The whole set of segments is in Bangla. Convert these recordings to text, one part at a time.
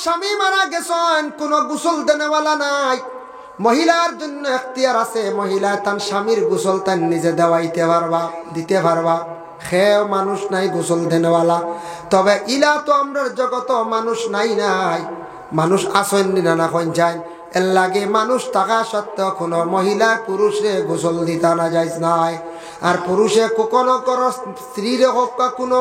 স্বামী মারা গেছেন, কোনো গোসল দেনেওয়ালা নাই, মহিলার জন্য এখতিয়ার আছে, মহিলা তার স্বামীর গোসল তার নিজে দেওয়াইতে পারবা, দিতে পারবা। খেয়েও মানুষ নাই গোসল দেনেওয়ালা। তবে ইলা তো আমরা জগত মানুষ নাই নাই, মানুষ আসেন না কইন যায়, এর লাগে মানুষ থাকা সত্ত্বেও কোনো মহিলা পুরুষে গোসল দিতা না যায় নাই। আর পুরুষে কোনো কোনো স্ত্রীর হোক বা কোনো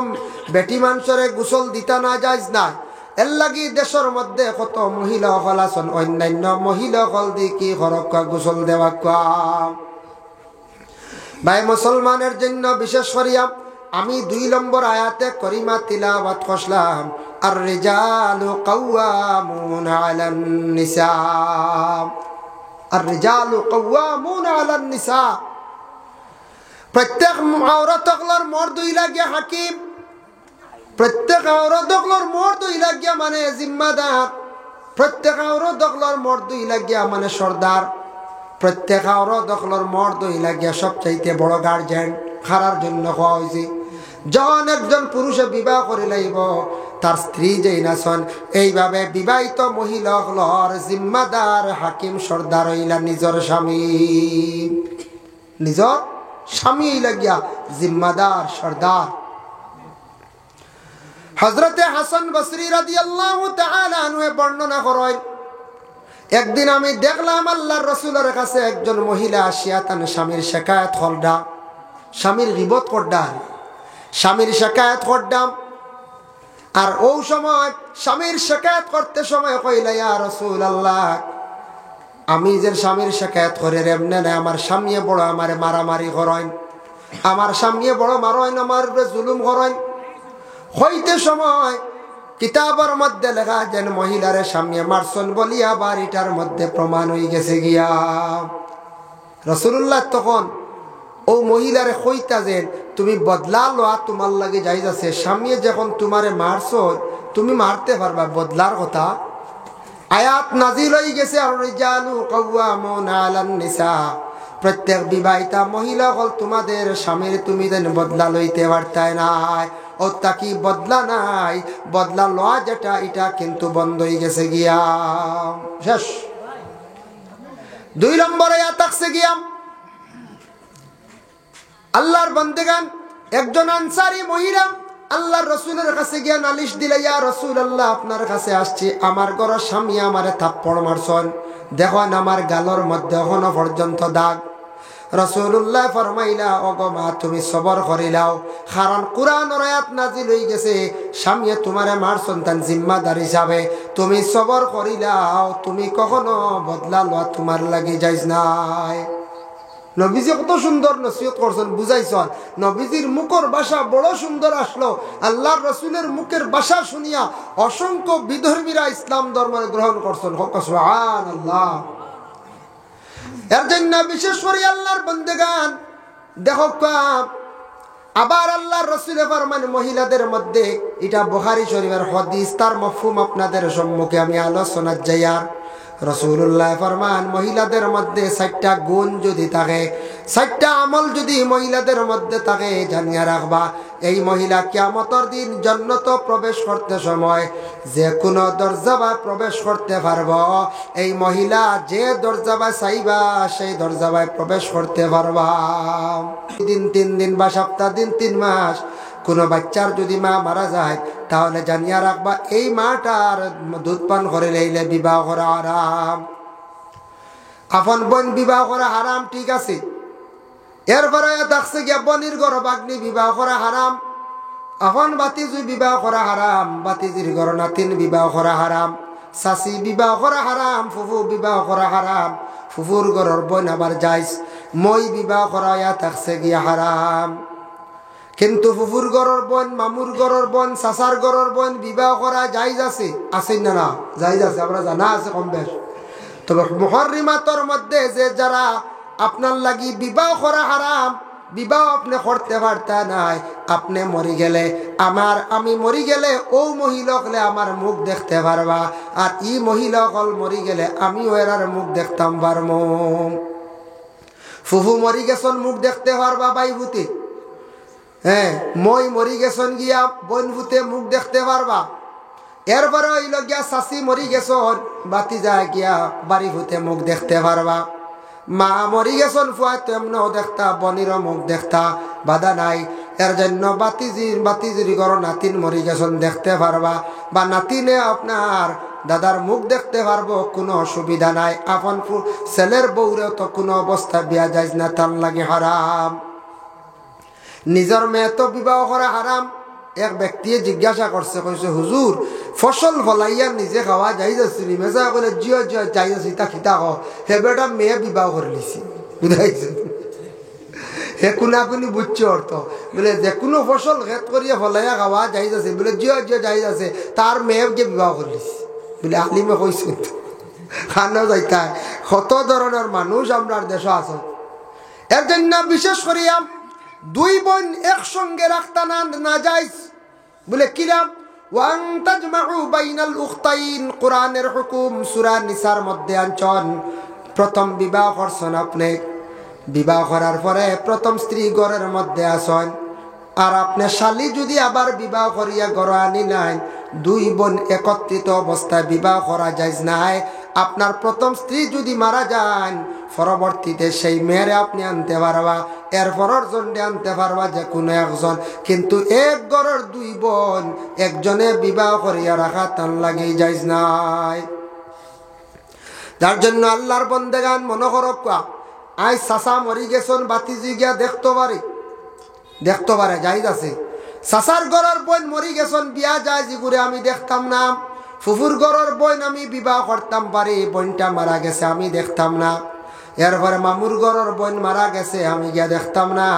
বেটি মানুষের গোসল দিতা না যায় নাই। এর লাগি দেশের মধ্যে কত মহিলা হল আছেন, অন্যান্য মহিলা হল দি কি হরক্কা গোসল দেওয়া ভাই মুসলমানের জন্য বিশেষ করিয়া আমি 2 নম্বর আয়াতে করিমা তিলাওয়াত করলাম, আর রিজালু কাওয়ামুন আলান নিসা, আর রিজালু কাওয়ামুন আলান নিসা। প্রত্যেক औरत হলর মর্দ ইলাগে হাকিম, প্রত্যেক औरत হলর মর্দ ইলাগে মানে জিম্মাদার, প্রত্যেক औरत হলর মর্দ ইলাগে মানে সর্দার, প্রত্যেক औरत হলর মর্দ ইলাগে সবচাইতে বড় গার্জিয়ান। খারার জন্য হওয়া হয়েছে যখন একজন পুরুষে বিবাহ করে লাইব, তার স্ত্রী যেই নাচন, এইভাবে বিবাহিত মহিলা হলর জিম্মাদার হাকিম সর্দার হইলা নিজের স্বামী, নিজের স্বামী লাগিয়া জিম্মাদার সর্দার। হযরতে হাসান বসরি রাদিয়াল্লাহু তাআলা আনহু বর্ণনা করেন, একদিন আমি দেখলাম আল্লাহর রাসূলের কাছে একজন মহিলা আসিয়া তার স্বামীর শিকায়াত করডা, স্বামীর গীবত করডা, স্বামীর শিকায়াত করডাম। আর ওই সময় স্বামীর শিকায়াত করতে সময় কইলা, ইয়া রাসূলুল্লাহ, আমি যে স্বামীর শিকায়াত করে এমনে না, আমার স্বামী বড় আমারে মারামারি করেন, আমার স্বামী বড় মারেন, আমার জুলুম করেন। হইতে সময় কিতাবের মধ্যে লেখা যেন মহিলারে স্বামী মারছন বলিয়া বাড়িটার মধ্যে প্রমাণ হয়ে গেছে গিয়া। রাসূলুল্লাহ তখন ও মহিলারে কইতা যে তুমি বদলা লওয়া তোমার লাগে যাই যাচ্ছে, স্বামী যখন তোমারে মারছ তুমি মারতে পারবা, বদলার কথা। আয়াত নাজিল হয়ে গেছে, আর রিজালু কাওয়ামুন আলান নিসা, প্রত্যেক বিবাহিতা মহিলা হল তোমাদের স্বামীর তুমি যেন বদলা লইতে পারতাই নাই, ও তাকি বদলা নাই, বদলা লওয়া যেটা এটা কিন্তু বন্ধ হয়ে গেছে গিয়া, শেষ। 2 নম্বরে আয়াত আছে গিয়া আল্লাহর বান্দেগান একজন আনসারী মহিলা আল্লাহর রাসূলের কাছে গিয়া নালিশ দিলে, ইয়া রাসূলুল্লাহ, আপনার কাছে আসছি, আমার ঘরের স্বামী আমারে থাপ্পড় মারছন, দেখুন আমার গালর মধ্যে এখনো পর্যন্ত দাগ। রাসূলুল্লাহ ফরমাইলা, ওগো মা, তুমি সবর করিলাও, কারণ কুরআনের আয়াত নাজিল হয়ে গেছে, স্বামী তোমারে মারছন তার জিম্মাদার হিসাবে, তুমি সবর করিলাও, তুমি কখনো বদলা লওয়া তোমার লাগি যাইজ নাই। নবীজি কত সুন্দর নসিহত করছেন, বুঝাইছেন। নবীজির মুখের ভাষা বড় সুন্দর আসলো, আল্লাহর রাসূলের মুখের ভাষা শুনিয়া অসংখ্য বিধর্মীরা ইসলাম ধর্ম গ্রহণ করছেন। সুবহানাল্লাহ। এর জন্য বিশেষ করে আল্লাহর বান্দেগান দেখো, আবার আল্লাহর রাসূল ফরমান মহিলাদের মধ্যে, এটা বুখারী শরীফের হাদিস, তার মফহুম আপনাদের সম্মুখে আমি আলোচনা যাইয়ার। রাসূলুল্লাহ ফরমান মহিলাদের মধ্যে 4টা গুণ যদি থাকে, 4টা আমল যদি মহিলাদের মধ্যে থাকে, জানিয়া রাখবা এই মহিলা কিয়ামতের দিন জান্নাতে প্রবেশ করতে সময় যে কোনো দরজা প্রবেশ করতে পারব, এই মহিলা যে দরজা চাইবা সেই দরজা প্রবেশ করতে পারবা। 3 দিন বা সপ্তাহ দিন 3 মাস কোনো বাচ্চার যদি মা মারা যায়, তাহলে জানিয়া রাখবা এই মাটার দুধ পান করে লইলে বিবাহ করা হারাম। আপন বোন বিবাহ করা হারাম, ঠিক আছে। এরপরে দেখছে গিয়া বনির গর্ভাগ্নি বিবাহ করা হারাম, আপন বাতিজি বিবাহ করা হারাম, বাতিজির ঘর নাতিন বিবাহ করা হারাম, শাশি বিবাহ করা হারাম, ফুফু বিবাহ করা হারাম, ফুফুর ঘরের বোন আবার যাইস, মই বিবাহ করা থাকছে গিয়া হারাম। কিন্তু ফুফুর ঘরের বোন, মামুর ঘরের বোন, চাচার ঘরের বোন বিবাহ করা জায়েজ আছে, আছে না? না জায়েজ আছে, আমরা জানা আছে কম বেশ। তবে মুহররিমাতের মধ্যে যে যারা আপনার লাগি বিবাহ করা হারাম, বিবাহ আপনি করতে পারতা নাই, আপনি মরি গেলে আমি মরি গেলে ও মহিলা হলে আমার মুখ দেখতে পারবা, আর ই মহিলা হল মরি গেলে আমিও এরার মুখ দেখতাম পারবো। ফুফু মরি গেছন মুখ দেখতে পারবা ভাই ভূতে, হ্যাঁ, মই মরি গেছন গিয়া বোন ভূতে মুখ দেখতে পারবা। এরপরে হইল গিয়া শাশি মরি গেছন, বাতি যায় গিয়া বাড়ি হইতে মুখ দেখতে পারবা। মা মরি গেছন, ফুয়াই তেমনও দেখতা, বনিরও মুখ দেখতা, বাধা নাই। এর জন্য বাতিজির ঘর নাতিন মরি গেছন দেখতে পারবা, বা নাতিনে আপনার দাদার মুখ দেখতে পারবো, কোনো অসুবিধা নাই। আপন ছেলের বউরেও তো কোনো অবস্থা বিয়া যায় না, তার লাগে হারাম। নিজের মেয়ে তো বিবাহ করা হারাম। এক ব্যক্তি জিজ্ঞাসা করছে, কইছে হুজুর ফসল ফলাইয়া নিজে খাওয়া যাই যাচ্ছি মেজা বলে জিও জিও যাই যাচ্ছি তা খিতা হ হে বেটা মেয়ে বিবাহ করে লিছি, বুঝাইছে? হে কুনাকুনি বুঝছে অর্থ, বলে যে কোনো ফসল খেত করিয়া ফলাইয়া খাওয়া যাই যাচ্ছে, বলে জিও জিও যাই যাচ্ছে, তার মেয়েকে বিবাহ করে লিছি। বলে আলিমে কইছে খানো যাইতা। কত ধরনের মানুষ আমরা দেশ আছে। এর জন্য বিশেষ করিয়া দুই বোন একসঙ্গে রাখতা না যাইজ। বলে কিরাম ওয়ান তাজমাউ বাইনাল উখতাইন, কোরআনের হুকুম সূরা নিসার মধ্যে আনছন। প্রথম বিবাহ করছেন আপনি, বিবাহ করার পরে প্রথম স্ত্রী ঘরের মধ্যে আসেন, আর আপনি শালি যদি আবার বিবাহ করিয়া ঘর আনি নাই, দুই বোন একত্রিত অবস্থায় বিবাহ করা যায় নাই। আপনার প্রথম স্ত্রী যদি মারা যান, পরবর্তীতে সেই মেয়েরে আপনি আনতে পারবা, এরপরের জন্য আনতে পারবা যে কোনো একজন। কিন্তু এক ঘরের দুই বোন একজনে বিবাহ করিয়া রাখা তার লাগেই যাইজ নাই। যার জন্য আল্লাহর বন্দেগান মনে করক, আই চাচা মরি গেছন, বাতিজি গিয়া দেখতে পারে যাইজ আছে। চাচার ঘরের বোন মরি গেছন, বিয়া যায় জিগুরে আমি দেখতাম না। ফুফুর ঘরের বোন আমি বিবাহ করতাম পারি, বোনটা মারা গেছে আমি দেখতাম না। এরপরে মামুর ঘরের বোন মারা গেছে, আমি গিয়া দেখতাম না।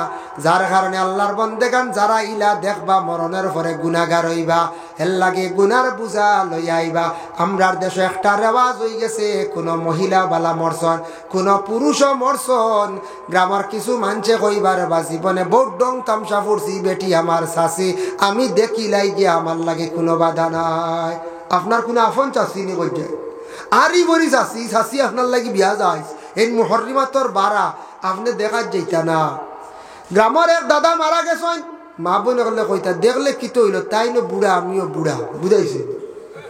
যার কারণে আল্লাহর বন্দেগান যারা ইলা দেখবা মরণের পরে গুনাহগার হইবা, এর লাগে গুনার বুঝা লইয়া আইবা। আমরার দেশে একটা রেওয়াজ হয়ে গেছে, কোনো মহিলা বালা মরছন, কোনো পুরুষও মরছন, গ্রামের কিছু মানছে কইবার বা জীবনে বহুত ডং তামসা ফুরছি বেটি আমার শাশি, আমি দেখিলাই গিয়া আমার লাগে কোনো বাধা নাই। আপনার কোনো আফন চাষি নি বলছে আরই বলি চাষি আপনার লাগি বিয়া যায় এই মুহররিমাতর বারা আপনি দেখা যাইতা না। গ্রামের এক দাদা মারা গেছেন, মা বোনে করলে কইতা দেখলে কি তো হইল, তাই না বুড়া আমিও বুড়া, বুঝাইছে?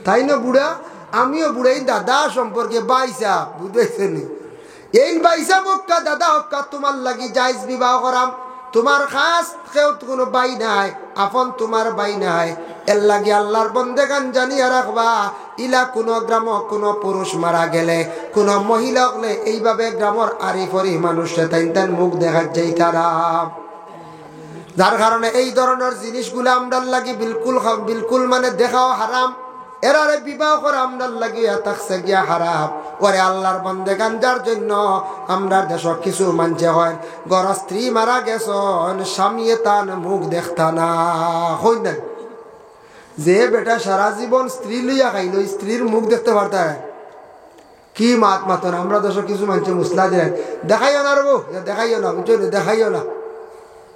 তাই না বুড়া আমিও বুড়া, এই দাদা সম্পর্কে বাইসা, বুঝাইছে নি? এই বাইসা বক্কা দাদা হক্কা তোমার লাগি যাইজ বিবাহ করাম। তোমার খাস কেউ কোনো বাই নাই, আপন তোমার বাই নাই। এর লাগে আল্লাহর বন্দেগান জানিয়া রাখবা, ইলা কোনো গ্রাম কোনো পুরুষ মারা গেলে, কোনো মহিলা হলে এইভাবে গ্রামের আরিফরি মানুষে তাই মুখ দেখা যাই তারা। যার কারণে এই ধরনের জিনিসগুলো আমরার লাগে বিলকুল মানে দেখাও হারাম। এরারে বিবাহ করে আমরার লাগে থাকছে গিয়া হারাম। ওরে আল্লাহর বন্দেগান, যার জন্য আমরা দেশ কিছু মানছে হয় গর স্ত্রী মারা গেছন, স্বামীয়ে তান মুখ দেখতা না হই না। যে বেটা সারা জীবন স্ত্রী লইয়া খাইল, স্ত্রীর মুখ দেখতে পারতা কি মাত মাতন। আমরা দেশ কিছু মানছে মুসলা দিলেন, দেখাইও না রবো, দেখাইও না, বুঝছো, দেখাইও না।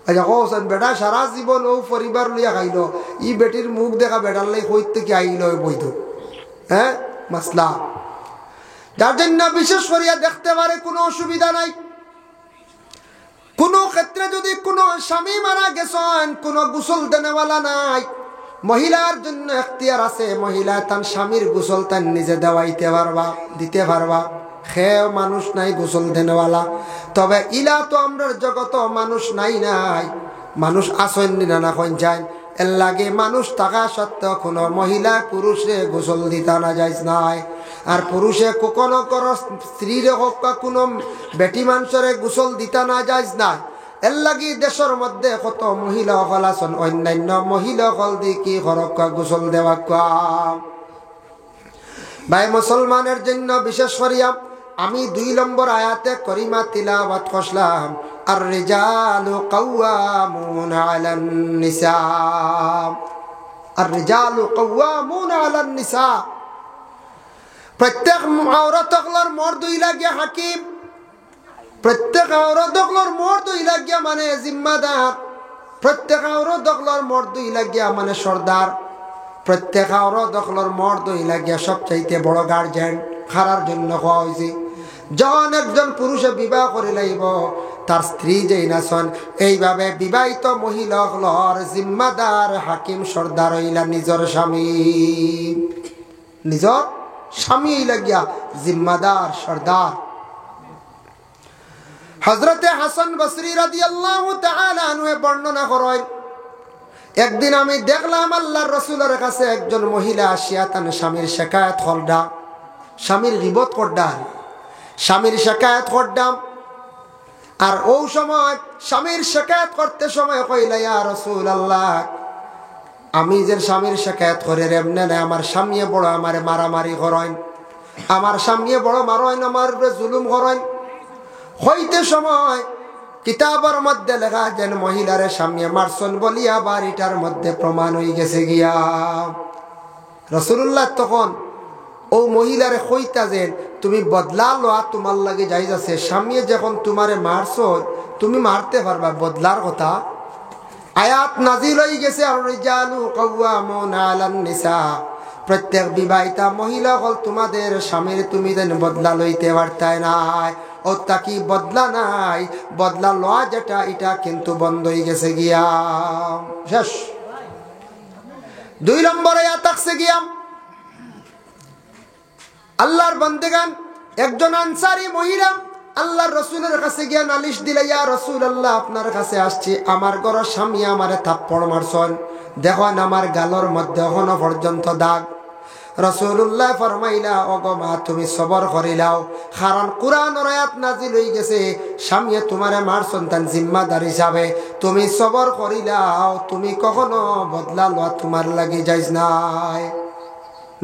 আচ্ছা কৌন বেটা সারা জীবন ও পরিবার লইয়া খাইল, ই বেটির মুখ দেখা বেটার লাই কই থেকে আইল বইত, হ্যাঁ মাসলা। যার জন্য বিশেষ করিয়া দেখতে পারে কোনো অসুবিধা নাই। কোন ক্ষেত্রে যদি কোনো স্বামী মারা গেছেন, কোনো গোসল দেনেওয়ালা নাই, মহিলার জন্য এখতিয়ার আছে, মহিলা তার স্বামীর গোসল তার নিজে দেওয়াইতে পারবা, দিতে পারবা। খেয়ে মানুষ নাই গোসল দেনেওয়ালা, তবে ইলা তো আমরা জগত মানুষ নাই, মানুষ আসেন না কোন যায়। এর লাগে মানুষ থাকা সত্ত্বেও কোনো মহিলা পুরুষে গোসল দিতা না যায় নাই। আর পুরুষে কোনো স্ত্রীর হোক বা কোনো বেটি মানুষের গোসল দিতা না যায় নাই। এর লাগি দেশের মধ্যে কত মহিলা হল আছেন, অন্যান্য মহিলা হল দিয়ে কি হরক্কা গোসল দেওয়া। ভাই মুসলমানের জন্য বিশেষ করিয়া আমি 2 নম্বর আয়াতে করিমা তিলাওয়াত করলাম, আর রিজালু কাওয়ামুনা আলান নিসা, আর রিজালু কাওয়ামুনা আলান নিসা। প্রত্যেক আওরাত হকলর মর্দ ইলাগিয়া হাকিম, প্রত্যেক আওরাত হকলর মর্দ ইলাগিয়া মানে জিম্মাদার, প্রত্যেক আওরাত হকলর মর্দ ইলাগিয়া মানে সর্দার, প্রত্যেক আওরাত হকলর মর্দ ইলাগিয়া সবচাইতে বড় গার্জেন। খারার জন্য হওয়া হয়েছে, যখন একজন পুরুষে বিবাহ করে লাইব, তার স্ত্রী যেই নাচন। এইভাবে বিবাহিত মহিলা হলর জিম্মাদার হাকিম সর্দার হইলা নিজর স্বামী, নিজর স্বামী হইলা গিয়া জিম্মাদার সর্দার। হযরতে হাসান বসরি রাদিয়াল্লাহু তাআলা আনহু বর্ণনা করেন, একদিন আমি দেখলাম আল্লাহর রাসূলের কাছে একজন মহিলা আসিয়া তার স্বামীর শিকায়াত করডা, স্বামীর গীবত করডা, স্বামীর শিকায়াত করডাম। আর ওই সময় স্বামীর শিকায়াত করতে সময় কইলা, ইয়া রাসূলুল্লাহ, আমি যে স্বামীর শিকায়াত করে এমনে না, আমার স্বামী বড় আমারে মারামারি করেন, আমার স্বামী বড় মারেন, আমার জুলুম করেন। হইতে সময় কিতাবের মধ্যে লেখা যেন মহিলারে স্বামী মারছন বলিয়া বাড়িটার মধ্যে প্রমাণ হয়ে গেছে গিয়া। রাসূলুল্লাহ তখন ও মহিলারে কইতা যেন তুমি বদলা লওয়া তোমার লাগে যাই যাচ্ছে, স্বামী যখন তোমারে মারছ তুমি মারতে পারবা, বদলার কথা। আয়াত নাজিল হয়ে গেছে, আর রিজালু কাওয়ামুনা আলান নিসা, প্রত্যেক বিবাহিতা মহিলা হল তোমাদের স্বামীর তুমি যেন বদলা লইতে পারতাই নাই, ও তাকি বদলা নাই, বদলা লওয়া যেটা এটা কিন্তু বন্ধ হয়ে গেছে গিয়া, শেষ। 2 নম্বরে আয়াত আছে গিয়া আল্লাহর বান্দেগান একজন আনসারী মহিলা আল্লাহর রাসূলের কাছে গিয়া নালিশ দিলে, ইয়া রাসূলুল্লাহ, আপনার কাছে আসছি, আমার ঘরের স্বামী আমারে থাপ্পড় মারছন, দেখুন আমার গালর মধ্যে এখনো পর্যন্ত দাগ। রাসূলুল্লাহ ফরমাইলা, ওগো মা, তুমি সবর করিলাও, কারণ কুরআনের আয়াত নাজিল হয়ে গেছে, স্বামী তোমারে মারছন তার জিম্মাদার হিসাবে, তুমি সবর করিলাও, তুমি কখনো বদলা লওয়া তোমার লাগি যাইজ নাই।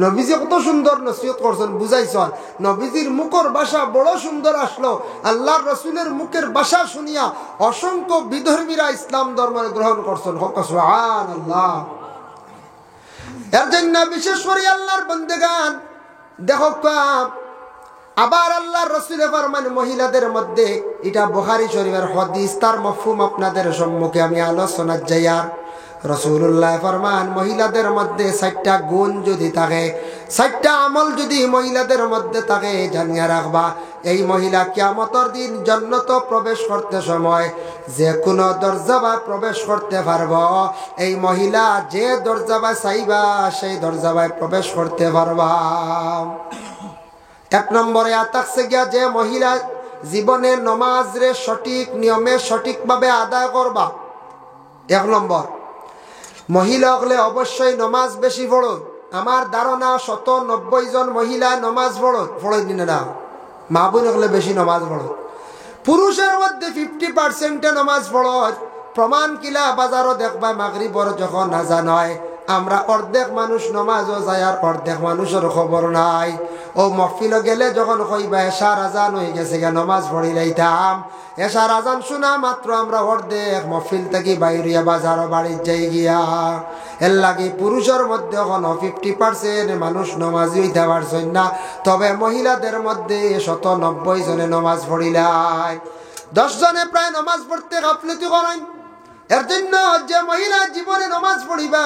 নবীজি কত সুন্দর নসিহত করছেন, বুঝাইছেন। নবীজির মুখের ভাষা বড় সুন্দর আসলো, আল্লাহর রাসূলের মুখের ভাষা শুনিয়া অসংখ্য বিধর্মীরা ইসলাম ধর্ম গ্রহণ করছেন। সুবহানাল্লাহ। এর জন্য বিশেষ করে আল্লাহর বান্দেগান দেখো, আবার আল্লাহর রাসূল ফরমান মহিলাদের মধ্যে, এটা বুখারী শরীফের হাদিস, তার মফহুম আপনাদের সম্মুখে আমি আলোচনা যাইয়ার। রাসূলুল্লাহ ফরমান মহিলাদের মধ্যে 4টা গুণ যদি থাকে, 4টা আমল যদি মহিলাদের মধ্যে থাকে, জানিয়া রাখবা এই মহিলা কিয়ামতের দিন জান্নাতে প্রবেশ করতে সময় যে কোনো দরজা প্রবেশ করতে পারব, এই মহিলা যে দরজা চাইবা সেই দরজা প্রবেশ করতে পারবা। 1 নম্বরে আতাকছে গিয়া যে মহিলা জীবনে নামাজ রে সঠিক নিয়মে সঠিকভাবে আদায় করবা। 1 নম্বর, মহিলা হলে অবশ্যই নামাজ বেশি পড়ো। আমার ধারণা 190 জন মহিলা নামাজ পড়েন না, মা বোন হলে বেশি নামাজ পড়ো। পুরুষের মধ্যে 50% নামাজ পড়ো। প্রমাণ কিলা বাজারও দেখবা, মাগরিবর যখন আজান হয় আমরা অর্ধেক মানুষ নামাজও যায় আর অর্ধেক মানুষের খবর নাই। ও মহফিল গেলে যখন কইবা এশার আজান হয়ে গেছে, নামাজ পড়ি লাইতাম, এশার আজান শোনা মাত্র আমরা অর্ধেক মহফিল থেকে বাইরিয়া বাজারও বাড়ির যাই গিয়া। এর লাগে পুরুষের মধ্যে এখন 50% মানুষ নামাজি হইতে পারছেন না, তবে মহিলাদের মধ্যে 190 জনে নামাজ পড়িলাই। 10 জনে প্রায় নামাজ পড়তে গাফলতি করেন। এর জন্য যে মহিলা জীবনে নামাজ পড়িবা,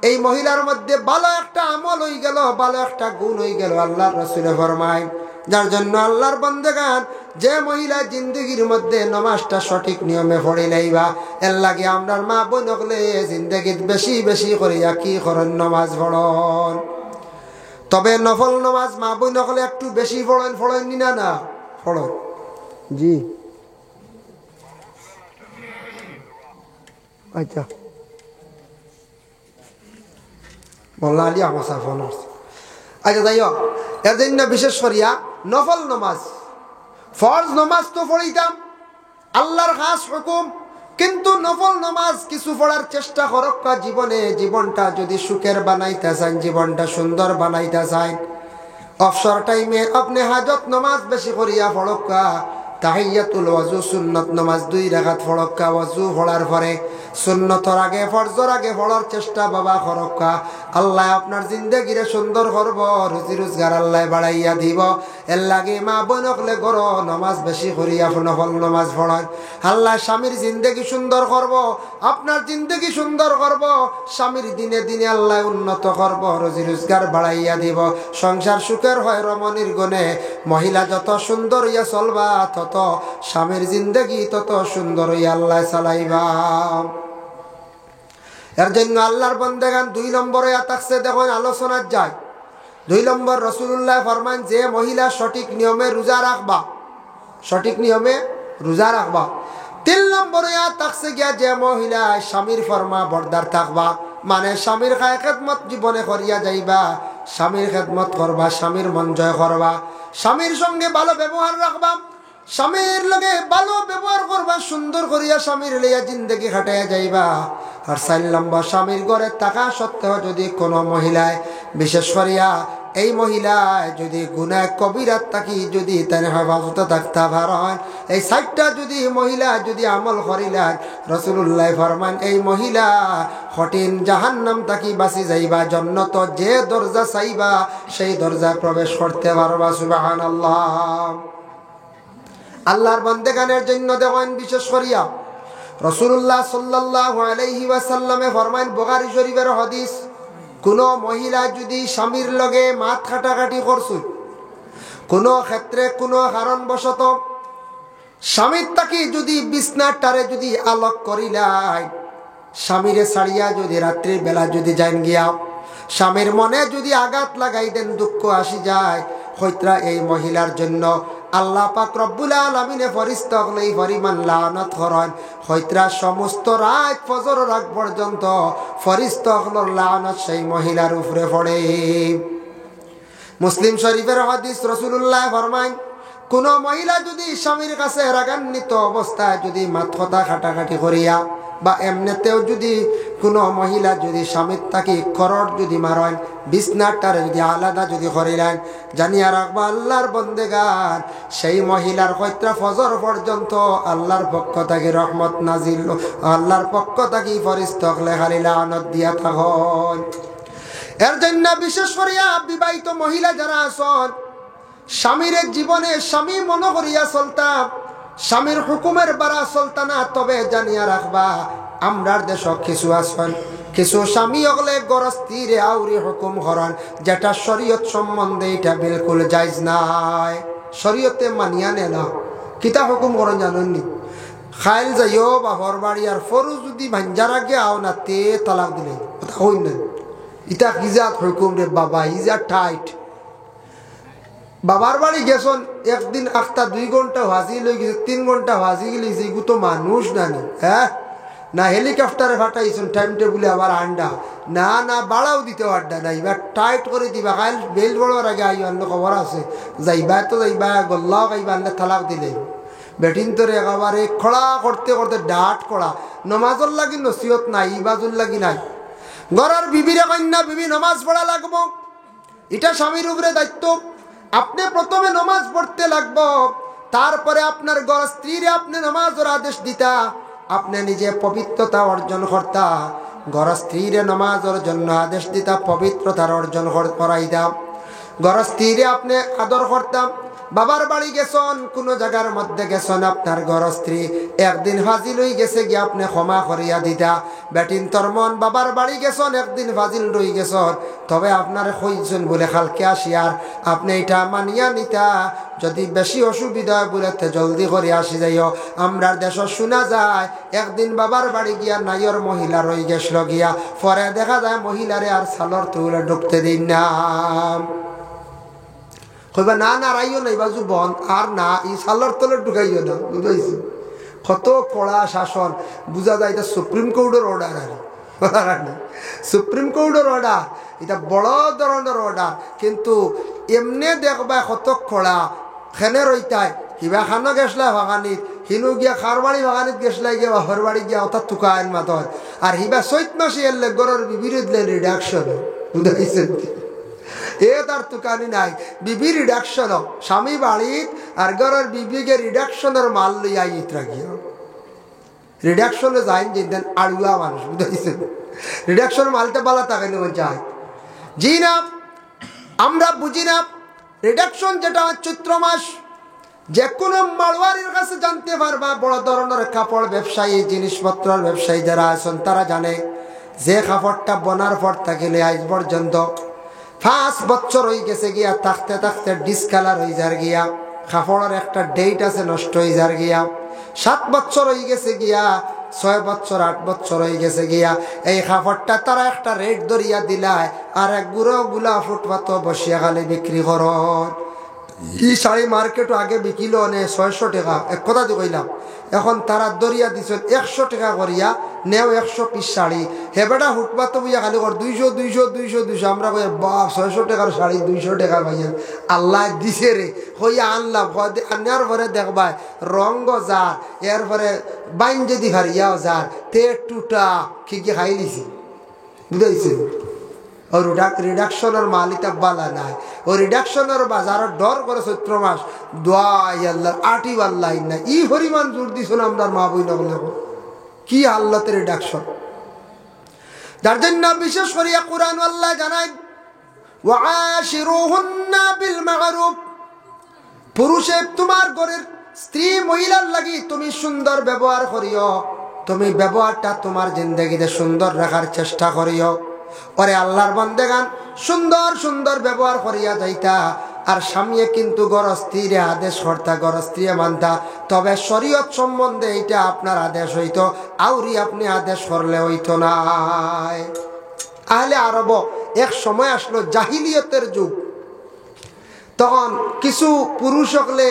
এই মহিলার মধ্যে ভালো একটা আমল হয়ে গেল, ভালো একটা গুণ হয়ে গেল, আল্লাহর রাসূল ফরমায়। যার জন্য আল্লাহর বান্দাগান যে মহিলা জিন্দগির মধ্যে নামাজটা সঠিক নিয়মে পড়ে লাইবা, এর লাগে আমরার মা বোন হলে জিন্দগিত বেশি বেশি করিয়া কি করেন, নামাজ পড়ন। তবে নফল নামাজ মা বোন হলে একটু বেশি পড়েন না, না পড়ন জি। আচ্ছা বললা আলী আমার ফোন আসছে। আচ্ছা যাই হোক, এর জন্য বিশেষ করিয়া নফল নমাজ, ফরজ নমাজ তো পড়িতাম, আল্লাহর খাস হুকুম, কিন্তু নফল নমাজ কিছু পড়ার চেষ্টা করক্কা। জীবনটা যদি সুখের বানাইতে চান, জীবনটা সুন্দর বানাইতে চান, অবসর টাইমে আপনি হাজত নমাজ বেশি করিয়া পড়ক্কা। তাহিয়াতুল ওয়াজু সুন্নত নমাজ 2 রাকাত পড়ক্কা। ওয়াজু পড়ার পরে সুন্নতর আগে ফরজর আগে পড়ার চেষ্টা বাবা করক্কা। আল্লাহ আপনার জিন্দগিরে সুন্দর করব, রুজি রোজগার আল্লাহ বাড়াইয়া দিব। এর লাগে মা বোনকলে করো নমাজ বেশি করিয়া নফল নমাজ পড়ান। আল্লাহ স্বামীর জিন্দগি সুন্দর করব, আপনার জিন্দগি সুন্দর করব, স্বামীর দিনে দিনে আল্লাহ উন্নত করব, রুজি রোজগার বাড়াইয়া দিব। সংসার সুখের হয় রমণীর গুণে। মহিলা যত সুন্দর হইয়া চলবা তত স্বামীর জিন্দগি তত সুন্দর হইয়া আল্লাহ চালাইবা। এর জন্য আল্লাহর বান্দাগান 2 নম্বরে থাকছে, দেখুন আলোচনার যায় 2 নম্বর রাসূলুল্লাহ ফরমান যে মহিলা সঠিক নিয়মে রোজা রাখবা, সঠিক নিয়মে রোজা রাখবা। 3 নম্বরে থাকছে গিয়া যে মহিলা স্বামীর ফরমা বরদার থাকবা, মানে স্বামীর খেদমত জীবনে করিয়া যাইবা, স্বামীর খেদমত করবা, স্বামীর মন জয় করবা, স্বামীর সঙ্গে ভালো ব্যবহার রাখবা, স্বামীর লগে ভালো ব্যবহার করবা, সুন্দর করিয়া স্বামীর লইয়া জিন্দগি কাটাইয়া যাইবা। আর 4 নম্বর স্বামীর ঘরে থাকা সত্ত্বেও যদি কোনো মহিলায়, বিশেষ করিয়া এই মহিলায় যদি গুনাহ কবিরাত থাকি যদি তার হেফাজতে থাকতে পারেন, এই 4টা যদি মহিলা যদি আমল করিলেন, রাসূলুল্লাহ ফরমান এই মহিলা কঠিন জাহান্নাম থাকি বাঁচি যাইবা, জান্নাত যে দরজা চাইবা সেই দরজা প্রবেশ করতে পারবা। সুবহানাল্লাহ। আল্লাহর বান্দাগানের জন্য দেখেন বিশেষ করিয়া রাসূলুল্লাহ সাল্লাল্লাহু আলাইহি ওয়াসাল্লামে ফরমান, বুখারী শরীফের হাদিস, কোন মহিলা যদি স্বামীর লগে মাত কাটাকাটি করছে, কোন ক্ষেত্রে কোন কারণবশত স্বামীর তাকে যদি বিছনার টারে যদি আলোক করিলাই, স্বামীরে ছাড়িয়া যদি রাত্রির বেলা যদি যান গিয়া স্বামীর মনে যদি আঘাত লাগাই দেন, দুঃখ আসি যায়, হইত্রা এই মহিলার জন্য আল্লাহ পাক রব্বুল আলামিনে ফেরেশতা হলেই পরিমাণ লানত করেন। হইত্রা সমস্ত রাত ফজরের আগ পর্যন্ত ফেরেশতা হলো লানত সেই মহিলার উপরে পড়ে। মুসলিম শরীফের হাদিস, রাসূলুল্লাহ ফরমান কোন মহিলা যদি স্বামীর কাছে রাগান্বিত অবস্থায় যদি মাথা কাটাকাটি করিয়া বা এমনিতেও যদি কোনো মহিলা যদি স্বামীর তাকে করর যদি মারেন, বিছনাটার যদি আলাদা যদি করিলেন, জানিয়া রাখবা আল্লাহর বন্দেগান সেই মহিলার কয়টা ফজর পর্যন্ত আল্লাহর পক্ষ থেকে রহমত নাজিল, আল্লাহর পক্ষ থেকে ফেরেশতা লেখারি লানত দিয়া থাকেন। এর জন্য বিশেষ করিয়া বিবাহিত মহিলা যারা আছেন, স্বামীর জীবনে স্বামী মনে করিয়া চলতাম, স্বামীর হুকুমের বাড়া চলতানা, তবে জানিয়া রাখবা আমরার দেশ কিছু আছেন, কিছু স্বামী হলে গরস্তিরে আউরি হুকুম করেন, যেটা শরীয়ত সম্বন্ধে এটা বিলকুল জায়েজ নাই, শরীয়তে মানিয়া নে না। কিতা হুকুম করেন জানেননি? খাইল যাইও বাহর বাড়ি আর ফরু যদি ভাঞ্জার আগে আও না তে তালাক দিলে কথা হইন না। ইটা কিজাত হুকুম রে বাবা, ইজা টাইট। বাবার বাড়ি গেছন একদিন একটা 2 ঘন্টা ভাজি লই গেছে, 3 ঘন্টা ভাজি গেছে, এগু তো মানুষ নানি, হ্যাঁ না হেলিকপ্টারে ফাটাইছেন টাইম টেবিলে আবার আন্ডা না না বাড়াও দিতে আড্ডা না, এবার টাইট করে দিবা, খাইল বেল বড়ার আগে আই অন্য খবর আছে, যাইবা তো যাইবা গল্লাও খাইবা, আন্ডা তালাক দিলে বেটিন তোর একেবারে খড়া করতে করতে ডাট করা, নমাজর লাগি নসিহত নাই, ইবাজুর লাগি নাই। ঘরের বিবিরে কন্যা বিবি নমাজ পড়া লাগবো, এটা স্বামীর উপরে দায়িত্ব। আপনি প্রথমে নমাজ পড়তে লাগবো, তারপরে আপনার ঘর স্ত্রীরে আপনি নমাজের আদেশ দিতা, আপনি নিজে পবিত্রতা অর্জন করতা, ঘর স্ত্রীরে নমাজের জন্য আদেশ দিতা, পবিত্রতার অর্জন করাইতা, ঘর স্ত্রীরে আপনি আদর করতাম। বাবার বাড়ি গেছেন, কোন জায়গার মধ্যে গেছেন, আপনার ঘর স্ত্রী একদিন ফাজিল হয়ে গেছে গিয়ে আপনি ক্ষমা করিয়া দিতা। বেটিন তোর মন বাবার বাড়ি গেছেন, একদিন ফাজিল রয়ে গেছেন, তবে আপনার কইছেন বলে কালকে আসিয়ার আপনি এটা মানিয়া নিতা, যদি বেশি অসুবিধা বলে জলদি করে আসি যাইও। আমরা দেশ শোনা যায় একদিন বাবার বাড়ি গিয়া নাইর মহিলা রয়ে গেছিল গিয়া, পরে দেখা যায় মহিলারে আর সালর তুলে ঢুকতে দিন না, কইবা না না রাইও না বাজু বন আর না এই সালার তলে ঢুকাইও না, বুঝাইছি কত কড়া শাসন, বুঝা যায় এটা সুপ্রিম কোর্টের অর্ডার, আর সুপ্রিম কোর্টের অর্ডার, এটা বড় ধরনের অর্ডার, কিন্তু এমনি দেখবা কত কড়া খেনে রইতায়, হিবা খানো গেছলাই ভাগানিত, হিনু গিয়া খারবাড়ি ভাগানিত গেছলাই গিয়া বাহর বাড়ি গিয়া অর্থাৎ তুকায়ন মাতত, আর হিবা চৈত মাসে এলে গরের বিবিরে দিলেন রিডাকশন, বুঝাইছেন এ তার তুকানি নাই, বিবি রিডাকশন স্বামী বাড়িত আর ঘরের বিবিকে রিডাকশনের মাল লইয়া ইতরা গিয়া রিডাকশনে যাইন যেতেন আড়ুয়া মানুষ, বুঝাইছেন রিডাকশনের মালটা বালা তাকে নেওয়া যায়, জি না, আমরা বুঝি না রিডাকশন যেটা চৈত্র মাস। যে কোনো মারোয়ারির কাছে জানতে পারবা, বড় ধরনের কাপড় ব্যবসায়ী, জিনিসপত্রের ব্যবসায়ী যারা আছেন তারা জানে যে কাপড়টা বোনার পর থাকিলে আজ পর্যন্ত 5 বছর হয়ে গেছে গিয়া, থাকতে থাকতে ডিসকালার হয়ে যার গিয়া, কাপড়ের একটা ডেট আছে নষ্ট হয়ে যার গিয়া, 7 বছর হয়ে গেছে গিয়া, 6 বছর 8 বছর হয়ে গেছে গিয়া, এই কাপড়টা তারা একটা রেট ধরিয়া দিলায় আর এক গুঁড়ো গুলা ফুটপাত বসিয়া খালি বিক্রি কর। এই শাড়ি মার্কেটও আগে বিকিল নে 600 টাকা, এক কথা দিয়ে কইলাম, এখন তারা দরিয়া দিচ্ছেন 100 টাকা করিয়া নেও 100 পিস শাড়ি। হেবেটা ফুটপাত বইয়া খালি কর 200 200 200 200। আমরা কই বাপ 600 টাকার শাড়ি 200 টাকা পাইয়া আল্লাহ দিছে রে, হইয়া আনলাম। আনার পরে দেখবাই রঙ যার, এরপরে বাইন যদি হারিয়াও যার, তে টুটা কি কি খাই দিছি, বুঝাইছে? ও রিডাকশনের মালিকা বালা নাই, ও রিডাকশনের বাজারের ডর করে চৈত্র মাস দোয়াই আল্লাহ আটি আল্লাহ না ই পরিমাণ জোর দিছিল আমরা মা বই না কি আল্লাহতে রিডাকশন। যার জন্য বিশেষ করিয়া কুরআন আল্লাহ জানায় ওয়াশিরুহুন্না বিল মা'রুফ, পুরুষে তোমার ঘরের স্ত্রী মহিলার লাগি তুমি সুন্দর ব্যবহার করিও, তুমি ব্যবহারটা তোমার জিন্দেগিতে সুন্দর রাখার চেষ্টা করিও। পরে আল্লাহর বান্দাগান সুন্দর সুন্দর ব্যবহার করিয়া যাইতা, আর স্বামীয়ে কিন্তু গরস্ত্রীর আদেশ কর্তা, গরস্ত্রী মানতা। তবে শরীয়ত সম্বন্ধে এইটা আপনার আদেশ হইতো, আউরি আপনি আদেশ করলে হইতো না। আহলে আরব এক সময় আসলো জাহিলিয়তের যুগ, তখন কিছু পুরুষ হকলে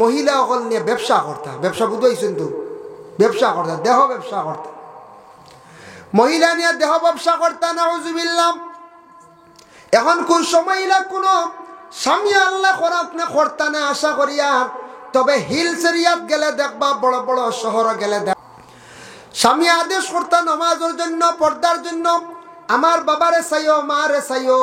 মহিলা হকল নিয়ে ব্যবসা করতা, ব্যবসা বুঝাইছেন তো, ব্যবসা করতা, দেহ ব্যবসা করতা, মহিলা নিয়ে দেহ ব্যবসা করতা, নাউজুবিল্লাহ। এখন কোন সময়লা কোন স্বামী আল্লাহ করাক না করতা না আশা করিয়া, তবে হিলস এরিয়াত গেলে দেখবা, বড় বড় শহর গেলে দেখ স্বামী আদেশ করতা নামাজের জন্য, পর্দার জন্য, আমার বাবারে চাইও, মারে চাইও,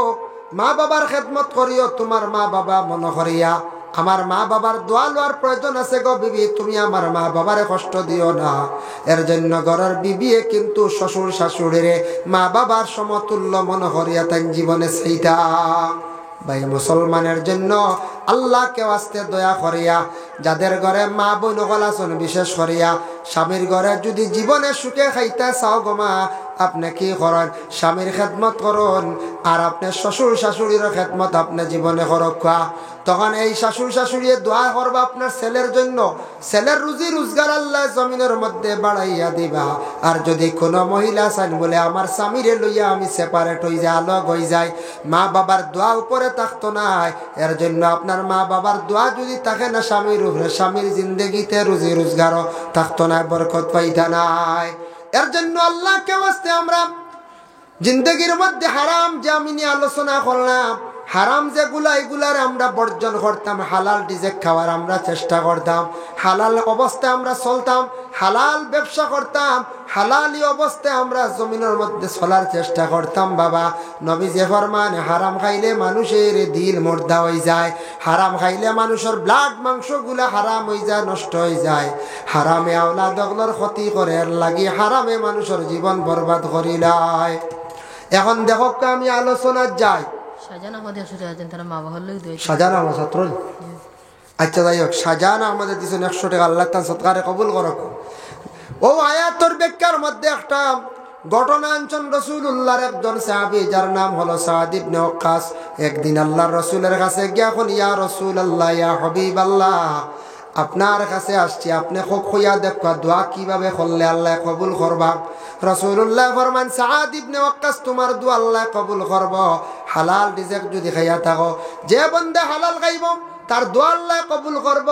মা বাবার খেদমত করিও, তোমার মা বাবা মনে করিয়া। আমার মা বাবার দোয়া লওয়ার প্রয়োজন আছে গো বিবি, তুমি আমার মা বাবারে কষ্ট দিও না। এর জন্য ঘরের বিবিয়ে কিন্তু শ্বশুর শাশুড়িরে মা বাবার সমতুল্য মনে করিয়া তাই জীবনে সেইটা। ভাই মুসলমানের জন্য আল্লাহকে আস্তে দয়া করিয়া, যাদের ঘরে মা বোন সকল আছেন বিশেষ করিয়া, স্বামীর ঘরে যদি জীবনে সুখে খাইতে চাও গো মা, আপনি কি করেন? স্বামীর খেদমত করুন, আর আপনার শ্বশুর শাশুড়ির খেদমত আপনি জীবনে করক্কা। তখন এই শ্বশুর শাশুড়ি দোয়া করবা আপনার ছেলের জন্য, ছেলের রুজি রোজগার আল্লাহ জমিনের মধ্যে বাড়াইয়া দিবা। আর যদি কোনো মহিলা চান বলে আমার স্বামীরে লইয়া আমি সেপারেট হয়ে যাই, আলোক হয়ে যায়, মা বাবার দোয়া উপরে থাকতো নাই। এর জন্য আপনার মা বাবার দোয়া যদি থাকে না স্বামীর উপরে, স্বামীর জিন্দগিতে রুজি রোজগারও থাকতো না, বরকত পাইতা নাই। এর জন্য আল্লাহকে ওয়াস্তে আমরা জিন্দগির মধ্যে হারাম যে আমি নিয়ে আলোচনা করলাম, হারাম যেগুলা এগুলার আমরা বর্জন করতাম, হালাল ডিজে খাওয়ার আমরা চেষ্টা করতাম, হালাল অবস্থায় আমরা চলতাম, হালাল ব্যবসা করতাম, হালালি অবস্থায় আমরা জমিনের মধ্যে চলার চেষ্টা করতাম। বাবা নবী যে ফরমান, হারাম খাইলে মানুষের দিল মুর্দা হয়ে যায়, হারাম খাইলে মানুষের ব্লাড মাংসগুলা হারাম হয়ে যায়, নষ্ট হয়ে যায়, হারামে আওলাদগুলোর ক্ষতি করে, এর লাগি হারামে মানুষের জীবন বরবাদ করিলায়। এখন দেখো আমি আলোচনা যাই, আচ্ছা যাই হোক, শাহজাহান আমাদের দিচ্ছেন 100 টাকা, আল্লাহ তার সৎকারে কবুল করো। ও আয়াতের ব্যাখ্যার মধ্যে একটা ঘটনা আনছেন রাসূলুল্লাহর একজন সাহাবী, যার নাম হলো সাদ ইবনে ওয়াক্কাস। একদিন আল্লাহর রাসূলের কাছে গিয়া এখন, ইয়া রাসূলুল্লাহ, ইয়া হাবিবাল্লাহ, আপনার কাছে আসছি, আপনি খুব খুইয়া দেখা দোয়া কিভাবে করলে আল্লাহ কবুল করবা। রাসূলুল্লাহ ফরমান, সাদ ইবনে ওয়াক্কাস, তোমার দোয়া আল্লাহ কবুল করব হালাল রিজিক যদি খাইয়া থাকো। যে বান্দা হালাল খাইব তার দোয়া আল্লাহ কবুল করব,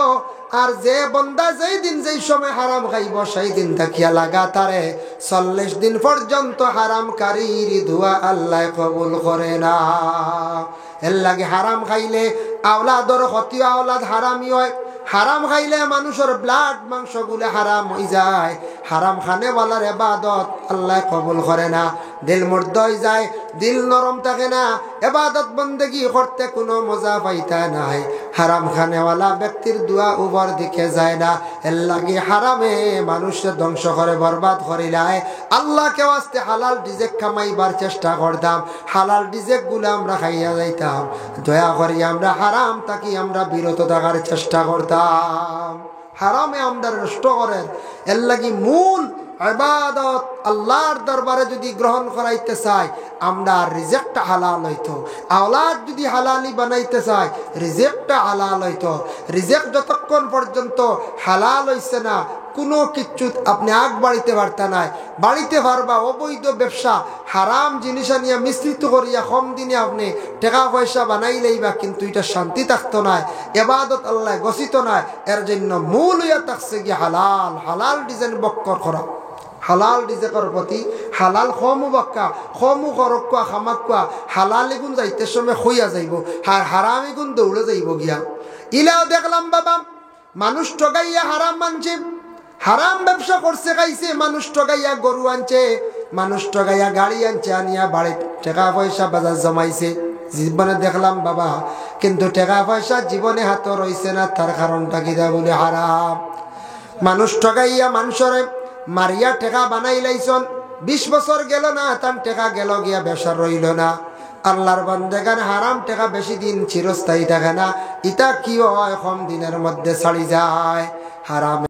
আর যে বান্দা যেই দিন যেই সময় হারাম খাইব সেই দিন থাকিয়া লাগাতারে 40 দিন পর্যন্ত হারামকারীর দোয়া আল্লাহ কবুল করে না। এর লাগে হারাম খাইলে আওলাদর ক্ষতি, আওলাদ হারামি হয়। হারাম খাইলে মানুষের ব্লাড মাংসগুলো হারাম হয়ে যায়। হারাম খানেওয়ালার ইবাদত আল্লাহ কবুল করে না। দিল মুর্দ হয়ে যায়, দিল নরম থাকে না, ইবাদত বন্দেগি করতে কোনো মজা পাইতা নাই। হারাম খানেওয়ালা ব্যক্তির দোয়া উপর দিকে যায় না, এর লাগি হারামে মানুষকে ধ্বংস করে বরবাদ করিলায়। আল্লাহকে ওয়াস্তে হালাল রিজিক কামাইবার চেষ্টা করতাম, হালাল রিজিক গুলো আমরা খাইয়া যাইতাম। দয়া করি আমরা হারাম থাকি আমরা বিরত থাকার চেষ্টা করতাম। হারামে আমরা নষ্ট করেন, এর লাগি মূল ইবাদত আল্লাহর দরবারে যদি গ্রহণ করাইতে চাই আমরা রিজিকটা হালাল হইতো। আওলাদ যদি হালালি বানাইতে চাই রিজিকটা হালাল হইতো। রিজিক যতক্ষণ পর্যন্ত হালাল হইছে না কোনো কিচ্ছু আপনি আগ বাড়িতে পারতা নাই। বাড়িতে পারবা অবৈধ ব্যবসা হারাম জিনিস নিয়ে মিশ্রিত করিয়া কম দিনে আপনি টাকা পয়সা বানাই লইবা, কিন্তু এটা শান্তি থাকতো না, ইবাদত আল্লাহ গছিত না। এর জন্য মূল হইয়া থাকছে কি হালাল, হালাল ডিজাইন বক্কর করা, হালাল রিজিকের প্রতি হালাল খমু বাক্কা খমু করক্কা খামাক্কা হালাল গুণ যাইতে সময় হইয়া যাইব, আর হারামি গুণ দৌড়ে যাইব গিয়া। ইলাও দেখলাম বাবা মানুষ ঠগাইয়া হারাম মানছে, হারাম ব্যবসা করছে খাইছে, মানুষ ঠগাইয়া গরু আনছে, মানুষ ঠগাইয়া গাড়ি আনছে, আনিয়া বাড়িতে টাকা পয়সা বাজার জমাইছে। জীবনে দেখলাম বাবা, কিন্তু টাকা পয়সা জীবনে হাতে রইছে না, তার কারণটা কি দা বলে হারাম। মানুষ ঠগাইয়া মানুষরে মারিয়া টেকা বানাই লাইছন, 20 বছর গেল না তার টেকা গেল গিয়া ব্যবসা রইল না। আল্লাহর বান্দাগান হারাম টেকা বেশি দিন চিরস্থায়ী থাকে না, ইটা কি হয় কম দিনের মধ্যে ছাড়ি যায়। হারাম